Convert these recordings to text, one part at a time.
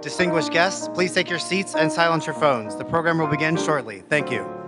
Distinguished guests, please take your seats and silence your phones. The program will begin shortly. Thank you.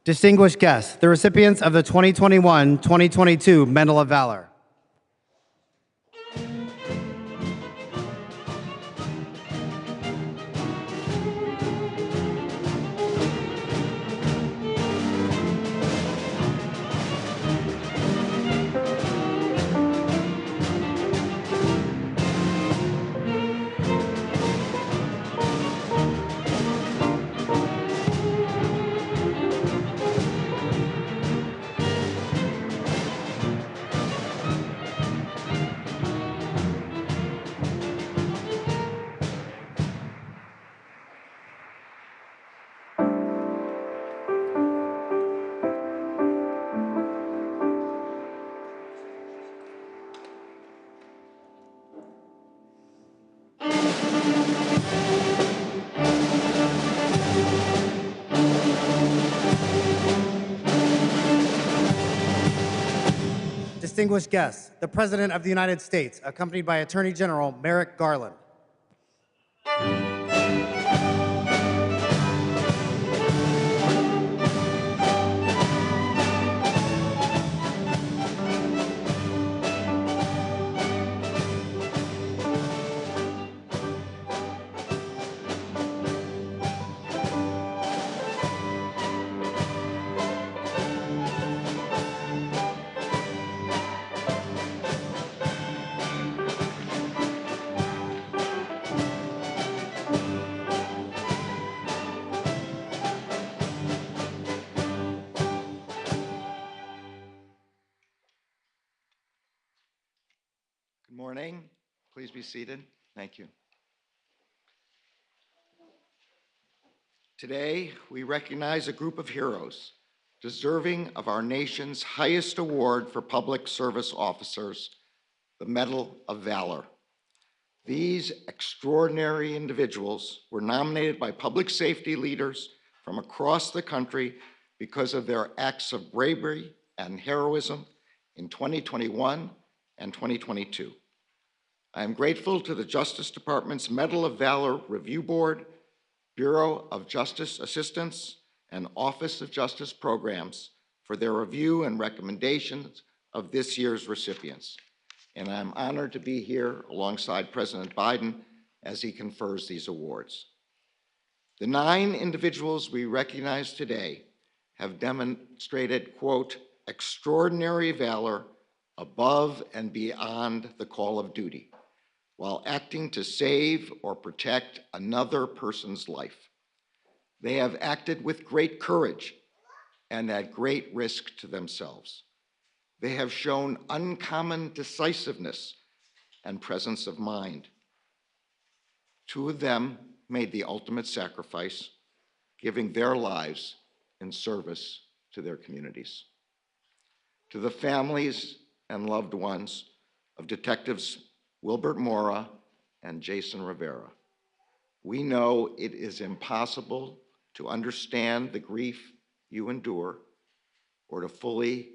Distinguished guests, the recipients of the 2021-2022 Medal of Valor. Distinguished guests, the President of the United States, accompanied by Attorney General Merrick Garland. Good morning. Please be seated. Thank you. Today, we recognize a group of heroes deserving of our nation's highest award for public service officers, the Medal of Valor. These extraordinary individuals were nominated by public safety leaders from across the country because of their acts of bravery and heroism in 2021 and 2022. I am grateful to the Justice Department's Medal of Valor Review Board, Bureau of Justice Assistance, and Office of Justice Programs for their review and recommendations of this year's recipients. And I'm honored to be here alongside President Biden as he confers these awards. The 9 individuals we recognize today have demonstrated, quote, extraordinary valor above and beyond the call of duty, while acting to save or protect another person's life. They have acted with great courage and at great risk to themselves. They have shown uncommon decisiveness and presence of mind. 2 of them made the ultimate sacrifice, giving their lives in service to their communities. To the families and loved ones of Detectives Wilbert Mora and Jason Rivera, we know it is impossible to understand the grief you endure or to fully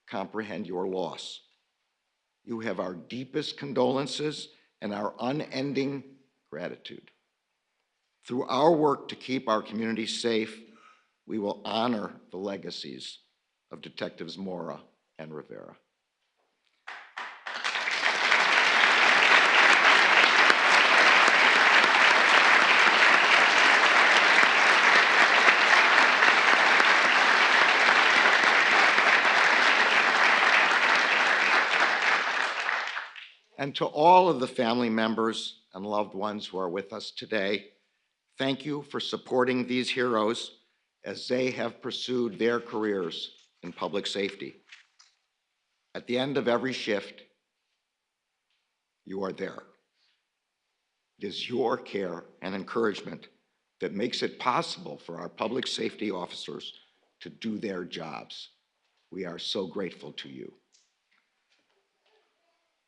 comprehend your loss. You have our deepest condolences and our unending gratitude. Through our work to keep our communities safe, we will honor the legacies of Detectives Mora and Rivera. And to all of the family members and loved ones who are with us today, thank you for supporting these heroes as they have pursued their careers in public safety. At the end of every shift, you are there. It is your care and encouragement that makes it possible for our public safety officers to do their jobs. We are so grateful to you.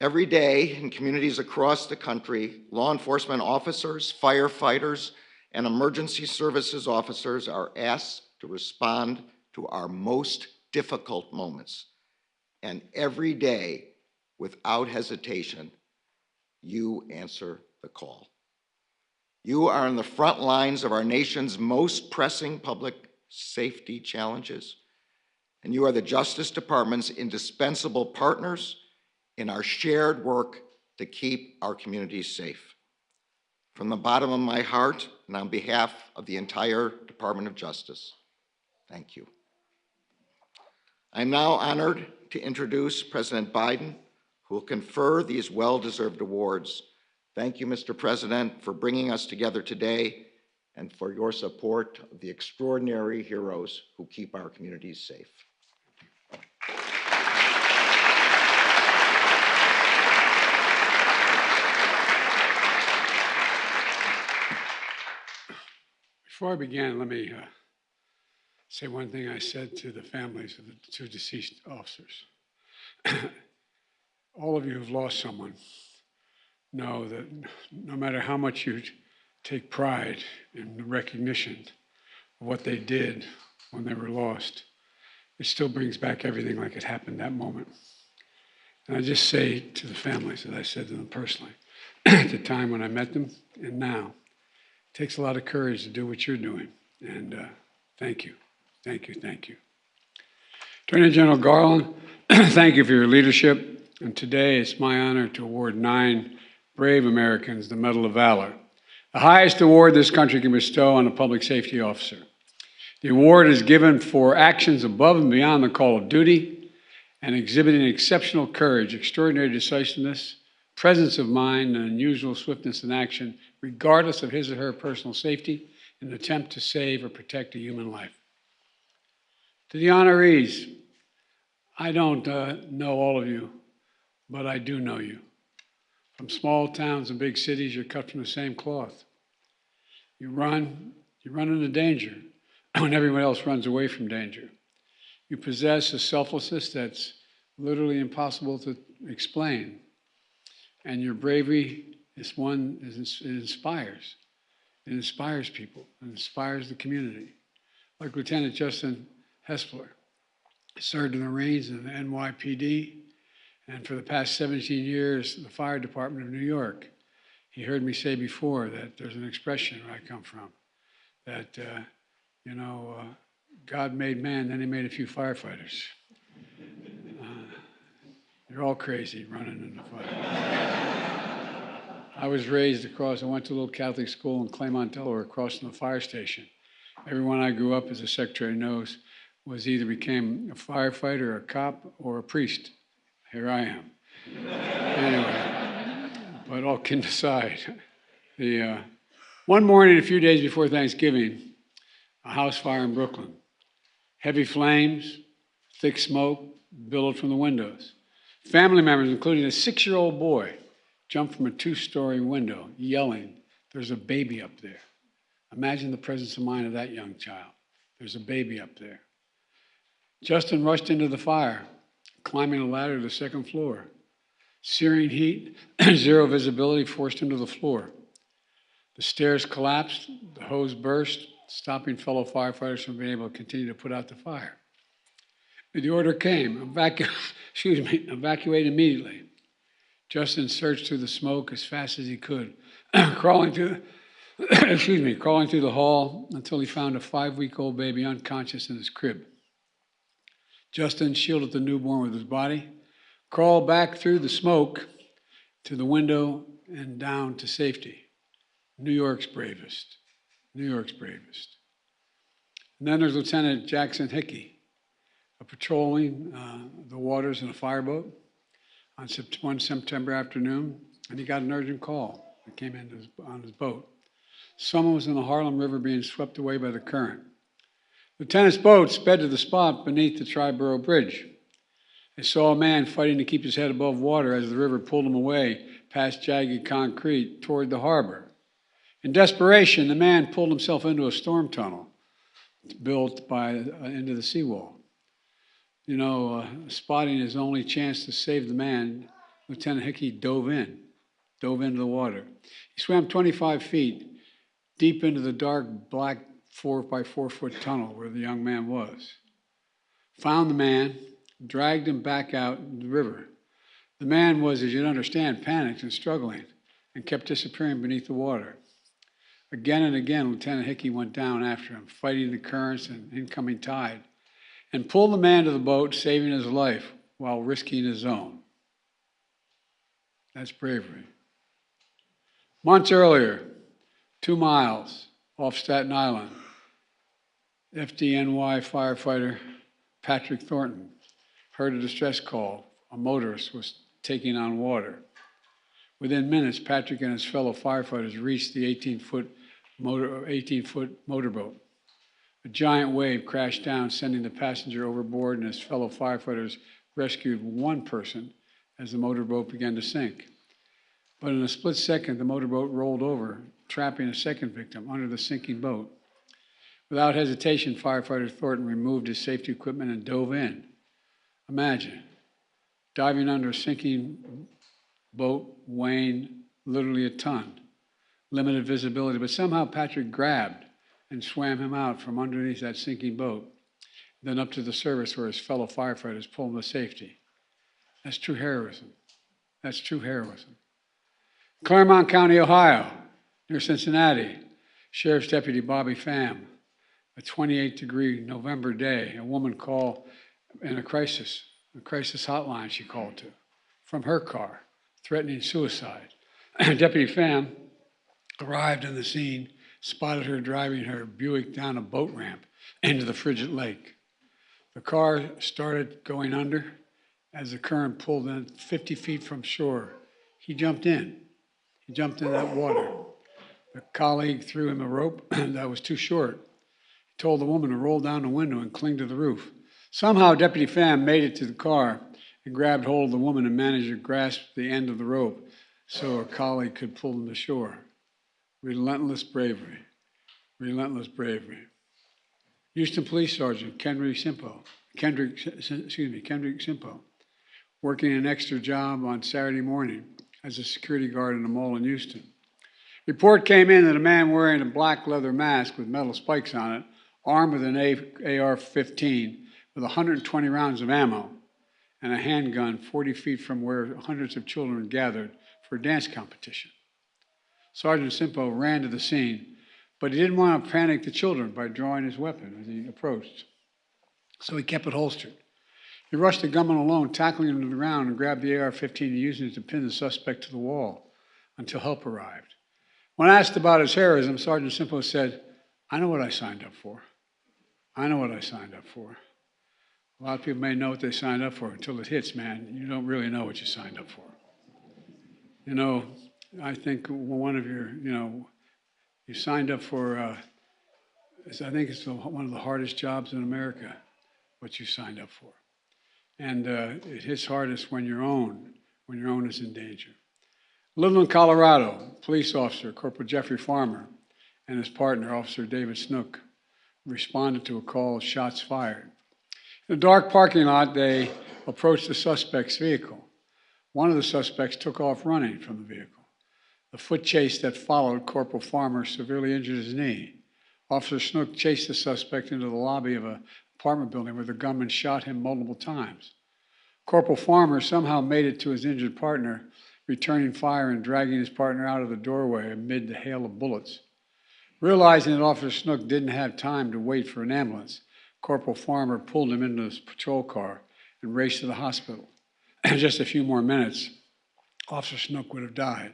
Every day in communities across the country, law enforcement officers, firefighters, and emergency services officers are asked to respond to our most difficult moments. And every day, without hesitation, you answer the call. You are on the front lines of our nation's most pressing public safety challenges, and you are the Justice Department's indispensable partners in our shared work to keep our communities safe. From the bottom of my heart and on behalf of the entire Department of Justice, thank you. I'm now honored to introduce President Biden, who will confer these well-deserved awards. Thank you, Mr. President, for bringing us together today and for your support of the extraordinary heroes who keep our communities safe. Before I begin, let me say one thing I said to the families of the 2 deceased officers. All of you who've lost someone know that no matter how much you take pride in the recognition of what they did when they were lost, it still brings back everything like it happened that moment. And I just say to the families, as I said to them personally, at the time when I met them and now, it takes a lot of courage to do what you're doing. And thank you, thank you, thank you. Attorney General Garland, thank you for your leadership. And today it's my honor to award 9 brave Americans the Medal of Valor, the highest award this country can bestow on a public safety officer. The award is given for actions above and beyond the call of duty and exhibiting exceptional courage, extraordinary decisiveness, presence of mind, and unusual swiftness in action, regardless of his or her personal safety, in an attempt to save or protect a human life. To the honorees, I don't know all of you, but I do know you. From small towns and big cities, you're cut from the same cloth. You run into danger when everyone else runs away from danger. You possess a selflessness that's literally impossible to explain. And your bravery is one that inspires. It inspires people. It inspires the community. Like Lieutenant Justin Hespler served in the ranks of the NYPD And for the past 17 years, the fire department of New York. He heard me say before that there's an expression where I come from, that, God made man, then he made a few firefighters. You're all crazy running in the fire. I was raised I went to a little Catholic school in Claymont, Delaware, across from the fire station. Everyone I grew up, as the secretary knows, was either became a firefighter, a cop, or a priest. Here I am. Anyway, but all kidding aside, one morning, a few days before Thanksgiving, a house fire in Brooklyn. Heavy flames, thick smoke billowed from the windows. Family members, including a 6-year-old boy, jumped from a 2-story window, yelling, "There's a baby up there." Imagine the presence of mind of that young child. There's a baby up there. Justin rushed into the fire, climbing a ladder to the 2nd floor. Searing heat, zero visibility forced him to the floor. The stairs collapsed, the hose burst, stopping fellow firefighters from being able to continue to put out the fire. The order came, evacuate immediately. Justin searched through the smoke as fast as he could, crawling through the hall until he found a 5-week-old baby unconscious in his crib. Justin shielded the newborn with his body, crawled back through the smoke to the window and down to safety. New York's bravest. New York's bravest. And then there's Lieutenant Jackson Hickey, patrolling the waters in a fireboat on one September afternoon, and he got an urgent call that came in on his boat. Someone was in the Harlem River being swept away by the current. Lieutenant's boat sped to the spot beneath the Triborough Bridge. They saw a man fighting to keep his head above water as the river pulled him away past jagged concrete toward the harbor. In desperation, the man pulled himself into a storm tunnel built into the seawall. Spotting his only chance to save the man, Lieutenant Hickey dove into the water. He swam 25 feet deep into the dark, black 4-by-4-foot tunnel where the young man was. Found the man, dragged him back out in the river. The man was, as you'd understand, panicked and struggling and kept disappearing beneath the water. Again and again, Lieutenant Hickey went down after him, fighting the currents and incoming tide, and pulled the man to the boat, saving his life while risking his own. That's bravery. Months earlier, 2 miles off Staten Island, FDNY firefighter Patrick Thornton heard a distress call. A motorist was taking on water. Within minutes, Patrick and his fellow firefighters reached the 18-foot motorboat. A giant wave crashed down, sending the passenger overboard, and his fellow firefighters rescued one person as the motorboat began to sink. But in a split second, the motorboat rolled over, trapping a second victim under the sinking boat. Without hesitation, firefighter Thornton removed his safety equipment and dove in. Imagine diving under a sinking boat weighing literally a ton, limited visibility, but somehow Patrick grabbed and swam him out from underneath that sinking boat, then up to the surface where his fellow firefighters pulled him to safety. That's true heroism. That's true heroism. Claremont County, Ohio, near Cincinnati, Sheriff's Deputy Bobby Pham, a 28-degree November day, a woman called in a crisis hotline she called to, from her car, threatening suicide. Deputy Pham arrived on the scene, spotted her driving her Buick down a boat ramp into the frigid lake. The car started going under as the current pulled in 50 feet from shore. He jumped in. He jumped in that water. The colleague threw him a rope that was too short. He told the woman to roll down the window and cling to the roof. Somehow, Deputy Pham made it to the car and grabbed hold of the woman and managed to grasp the end of the rope so her colleague could pull them to shore. Relentless bravery. Relentless bravery. Houston Police Sergeant Kendrick Simpo, working an extra job on Saturday morning as a security guard in a mall in Houston. Report came in that a man wearing a black leather mask with metal spikes on it, armed with an AR-15 with 120 rounds of ammo, and a handgun 40 feet from where hundreds of children gathered for a dance competition. Sergeant Simpo ran to the scene, but he didn't want to panic the children by drawing his weapon as he approached. So he kept it holstered. He rushed the gunman alone, tackling him to the ground, and grabbed the AR-15 and using it to pin the suspect to the wall until help arrived. When asked about his heroism, Sergeant Simpo said, "I know what I signed up for. I know what I signed up for." A lot of people may know what they signed up for until it hits, man. You don't really know what you signed up for. You know, I think one of your, you signed up for, I think it's one of the hardest jobs in America, what you signed up for. And it hits hardest when your own is in danger. Littleton, Colorado, police officer Corporal Jeffrey Farmer and his partner, Officer David Snook, responded to a call of shots fired. In a dark parking lot, they approached the suspect's vehicle. One of the suspects took off running from the vehicle. The foot chase that followed, Corporal Farmer severely injured his knee. Officer Snook chased the suspect into the lobby of an apartment building where the gunman shot him multiple times. Corporal Farmer somehow made it to his injured partner, returning fire and dragging his partner out of the doorway amid the hail of bullets. Realizing that Officer Snook didn't have time to wait for an ambulance, Corporal Farmer pulled him into his patrol car and raced to the hospital. In just a few more minutes, Officer Snook would have died.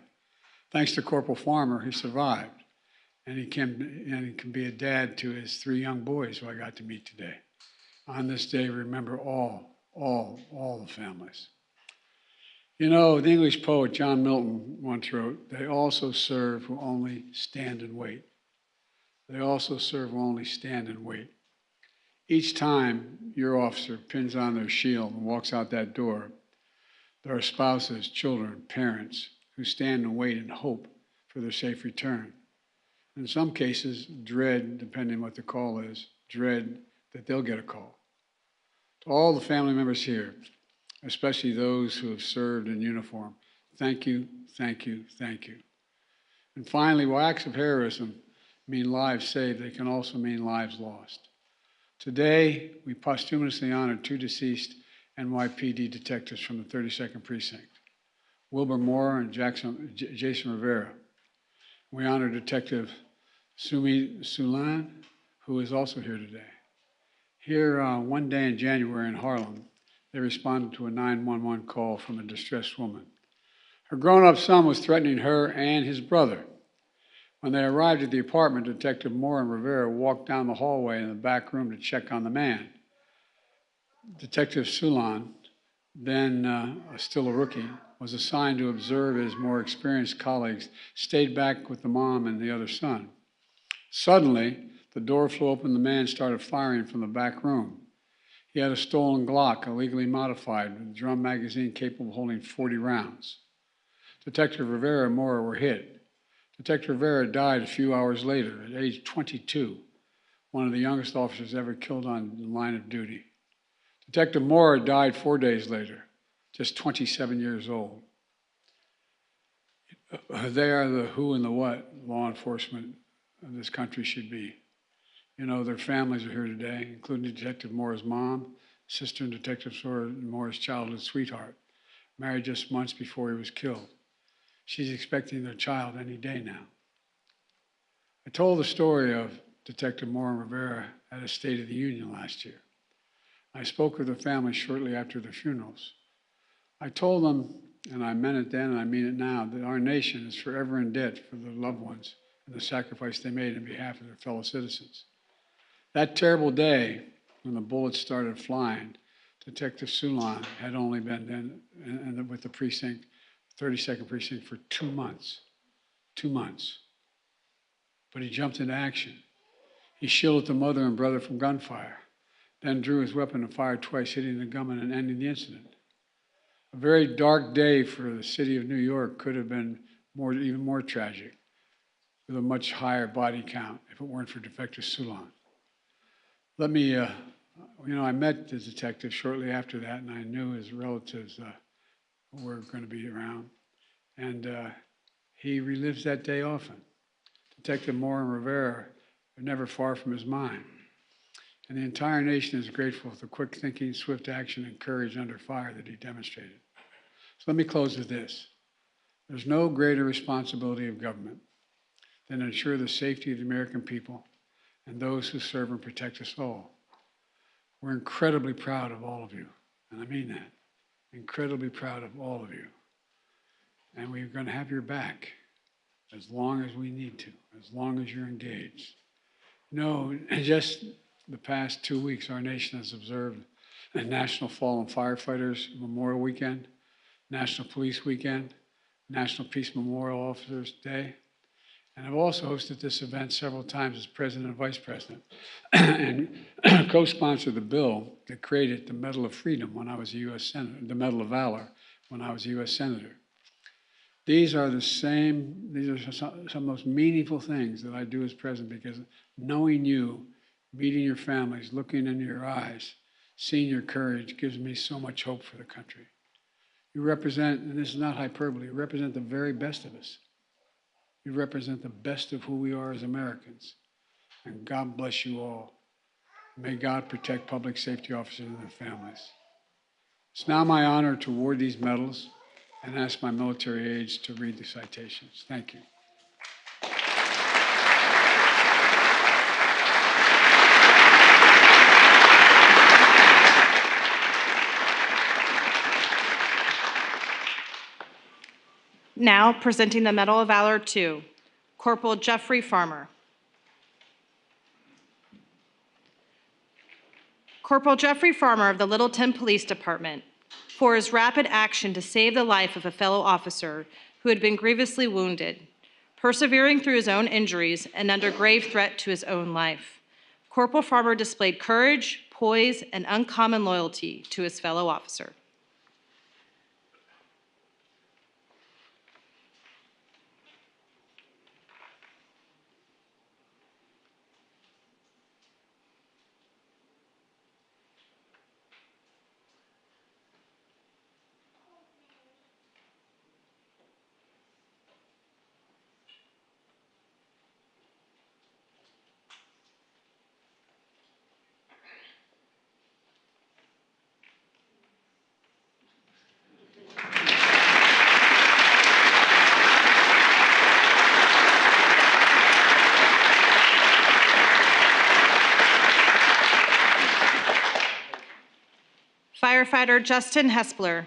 Thanks to Corporal Farmer, he survived, and he can be a dad to his 3 young boys who I got to meet today. On this day, remember all the families. You know, the English poet John Milton once wrote, "They also serve who only stand and wait." They also serve who only stand and wait. Each time your officer pins on their shield and walks out that door, there are spouses, children, parents who stand and wait and hope for their safe return. In some cases, dread, depending on what the call is, dread that they'll get a call. To all the family members here, especially those who have served in uniform, thank you, thank you, thank you. And finally, while acts of heroism mean lives saved, they can also mean lives lost. Today, we posthumously honored 2 deceased NYPD detectives from the 32nd Precinct, Wilbur Moore and Jason Rivera. We honor Detective Sumi Sulan, who is also here today. Here, one day in January in Harlem, they responded to a 911 call from a distressed woman. Her grown-up son was threatening her and his brother. When they arrived at the apartment, Detective Moore and Rivera walked down the hallway in the back room to check on the man. Detective Sulan, then still a rookie, was assigned to observe as more experienced colleagues stayed back with the mom and the other son. Suddenly, the door flew open, the man started firing from the back room. He had a stolen Glock, illegally modified, with a drum magazine capable of holding 40 rounds. Detective Rivera and Moore were hit. Detective Rivera died a few hours later at age 22, one of the youngest officers ever killed on the line of duty. Detective Moore died 4 days later, just 27 years old. They are the who and the what law enforcement of this country should be. You know, their families are here today, including Detective Moore's mom, sister, and Detective Moore's childhood sweetheart, married just months before he was killed. She's expecting their child any day now. I told the story of Detective Moore and Rivera at a State of the Union last year. I spoke with the family shortly after their funerals. I told them, and I meant it then and I mean it now, that our nation is forever in debt for their loved ones and the sacrifice they made on behalf of their fellow citizens. That terrible day when the bullets started flying, Detective Sulan had only been then with the precinct, 32nd Precinct, for 2 months. 2 months. But he jumped into action. He shielded the mother and brother from gunfire, then drew his weapon and fired twice, hitting the gunman and ending the incident. A very dark day for the city of New York could have been even more tragic, with a much higher body count if it weren't for Detective Sulan. Let me, I met the detective shortly after that, and I knew his relatives were going to be around. And he relives that day often. Detective Moore and Rivera are never far from his mind. and the entire nation is grateful for the quick thinking, swift action, and courage under fire that he demonstrated. So let me close with this. There's no greater responsibility of government than to ensure the safety of the American people and those who serve and protect us all. We're incredibly proud of all of you, and I mean that. Incredibly proud of all of you. And we're going to have your back as long as we need to, as long as you're engaged. No, just the past 2 weeks, our nation has observed a National Fallen Firefighters Memorial Weekend, National Police Weekend, National Peace Memorial Officers Day. And I've also hosted this event several times as president and vice president and co-sponsored the bill that created the Medal of Freedom when I was a U.S. Senator, the Medal of Valor when I was a U.S. Senator. These are some of the most meaningful things that I do as president, because knowing you, meeting your families, looking into your eyes, seeing your courage gives me so much hope for the country. You represent, and this is not hyperbole, you represent the very best of us. You represent the best of who we are as Americans. And God bless you all. May God protect public safety officers and their families. It's now my honor to award these medals and ask my military aides to read the citations. Thank you. Now presenting the Medal of Valor to Corporal Jeffrey Farmer. Corporal Jeffrey Farmer of the Littleton Police Department, for his rapid action to save the life of a fellow officer who had been grievously wounded, persevering through his own injuries and under grave threat to his own life. Corporal Farmer displayed courage, poise, and uncommon loyalty to his fellow officer. Firefighter Justin Hespler.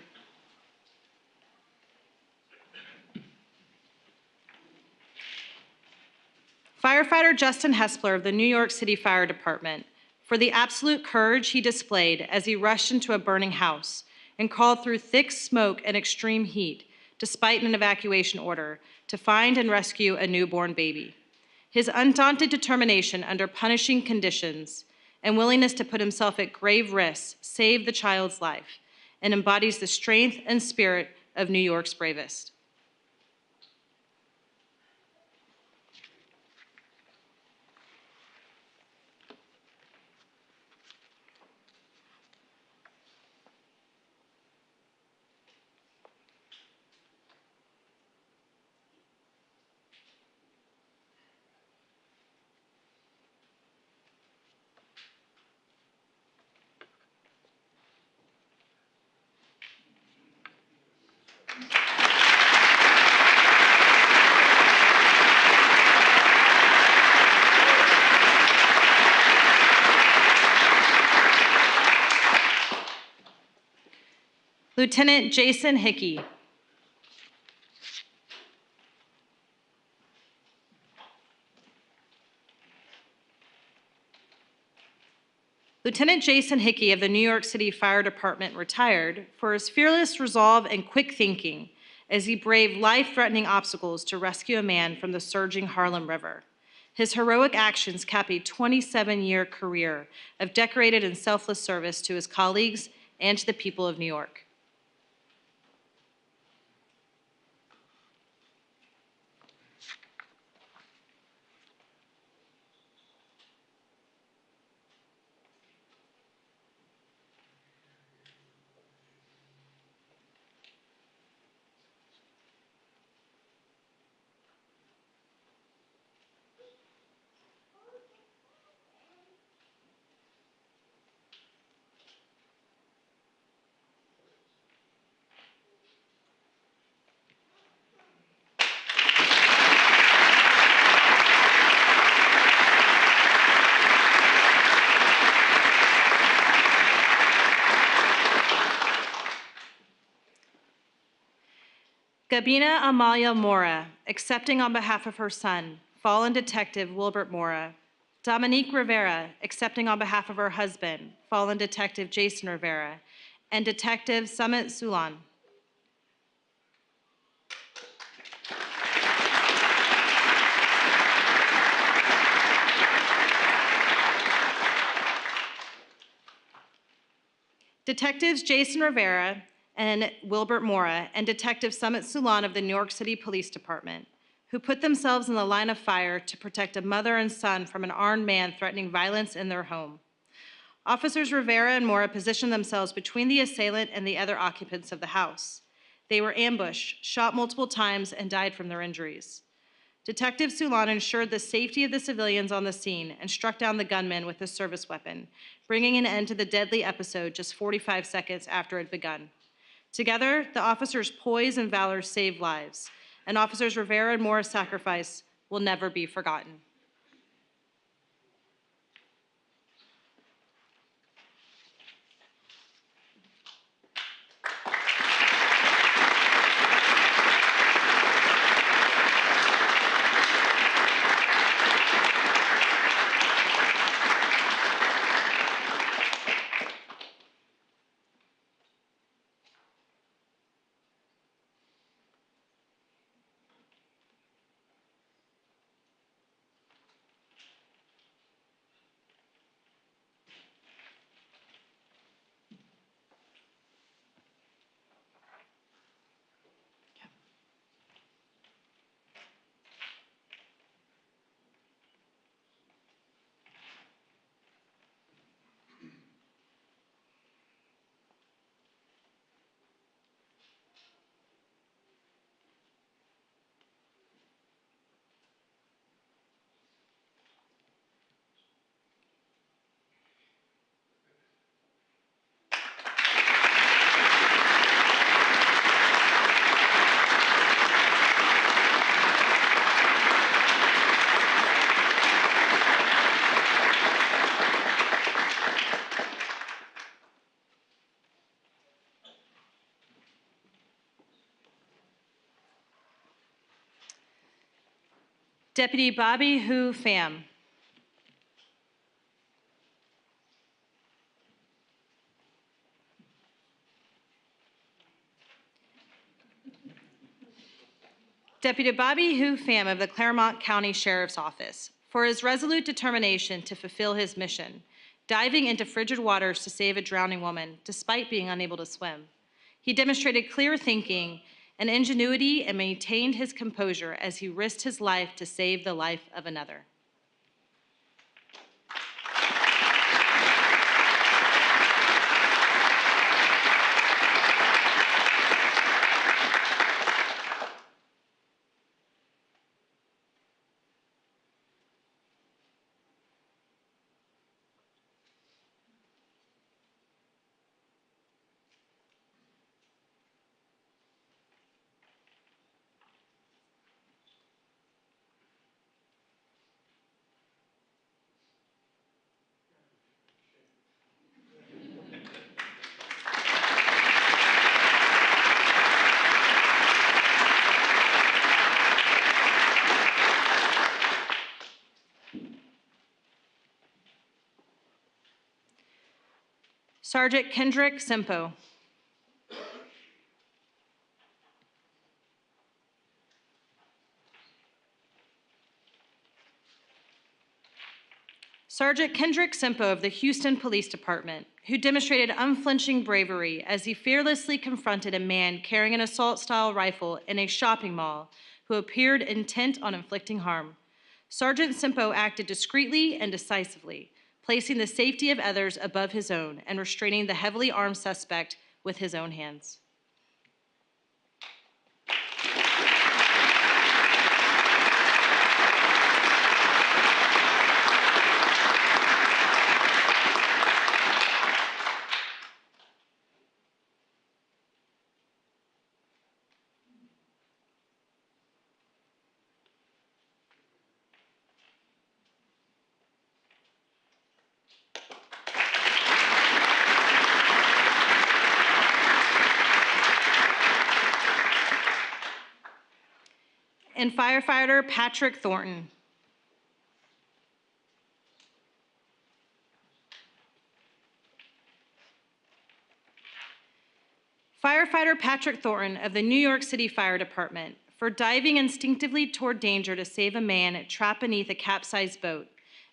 Firefighter Justin Hespler of the New York City Fire Department, for the absolute courage he displayed as he rushed into a burning house and crawled through thick smoke and extreme heat, despite an evacuation order, to find and rescue a newborn baby. His undaunted determination under punishing conditions and willingness to put himself at grave risk saved the child's life and embodies the strength and spirit of New York's bravest. Lieutenant Jason Hickey. Lieutenant Jason Hickey of the New York City Fire Department retired for his fearless resolve and quick thinking as he braved life-threatening obstacles to rescue a man from the surging Harlem River. His heroic actions cap a 27-year career of decorated and selfless service to his colleagues and to the people of New York. Gabina Amalia Mora, accepting on behalf of her son, fallen Detective Wilbert Mora. Dominique Rivera, accepting on behalf of her husband, fallen Detective Jason Rivera, and Detective Sumit Sulan. Detectives Jason Rivera and Wilbert Mora and Detective Sumit Sulan of the New York City Police Department, who put themselves in the line of fire to protect a mother and son from an armed man threatening violence in their home. Officers Rivera and Mora positioned themselves between the assailant and the other occupants of the house. They were ambushed, shot multiple times, and died from their injuries. Detective Sulan ensured the safety of the civilians on the scene and struck down the gunman with his service weapon, bringing an end to the deadly episode just 45 seconds after it had begun. Together, the officers' poise and valor saved lives, and Officers Rivera and Mora's sacrifice will never be forgotten. Deputy Bobby Hu Pham. Deputy Bobby Hu Pham of the Claremont County Sheriff's Office for his resolute determination to fulfill his mission, diving into frigid waters to save a drowning woman despite being unable to swim. He demonstrated clear thinking and ingenuity and maintained his composure as he risked his life to save the life of another. Sergeant Kendrick Simpo. Sergeant Kendrick Simpo of the Houston Police Department, who demonstrated unflinching bravery as he fearlessly confronted a man carrying an assault-style rifle in a shopping mall who appeared intent on inflicting harm. Sergeant Simpo acted discreetly and decisively, placing the safety of others above his own and restraining the heavily armed suspect with his own hands. and firefighter Patrick Thornton. Firefighter Patrick Thornton of the New York City Fire Department for diving instinctively toward danger to save a man trapped beneath a capsized boat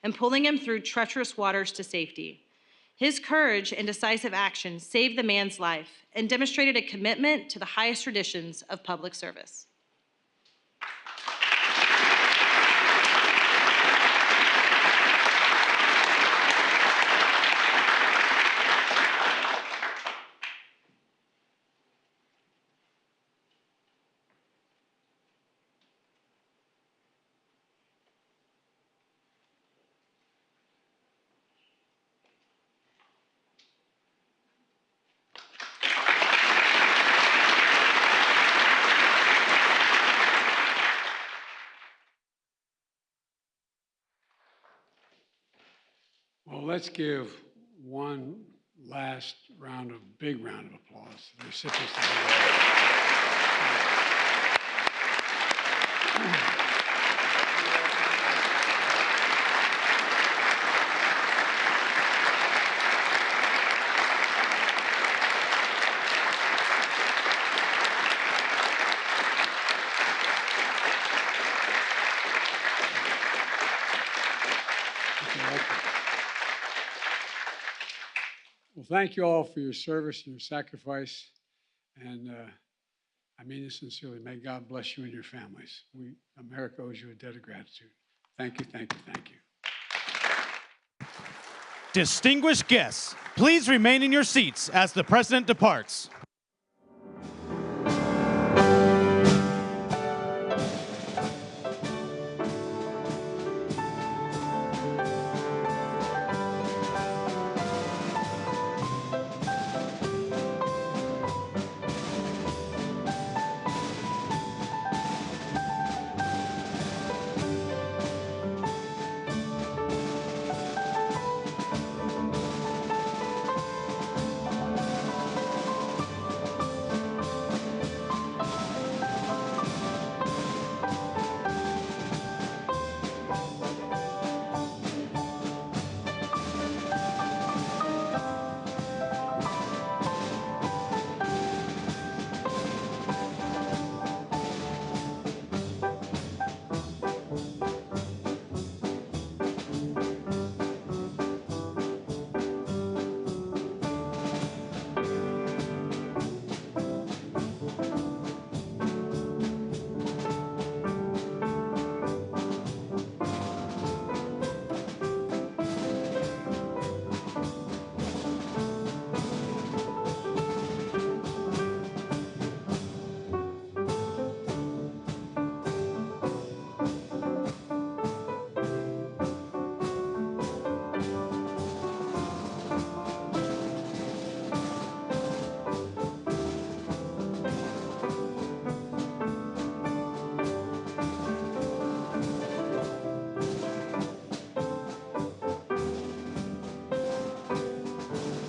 and pulling him through treacherous waters to safety. His courage and decisive action saved the man's life and demonstrated a commitment to the highest traditions of public service. Well, let's give one last big round of applause to the recipients of the Well, thank you all for your service and your sacrifice. And I mean this sincerely. May God bless you and your families. America owes you a debt of gratitude. Thank you, thank you, thank you. Distinguished guests, please remain in your seats as the President departs.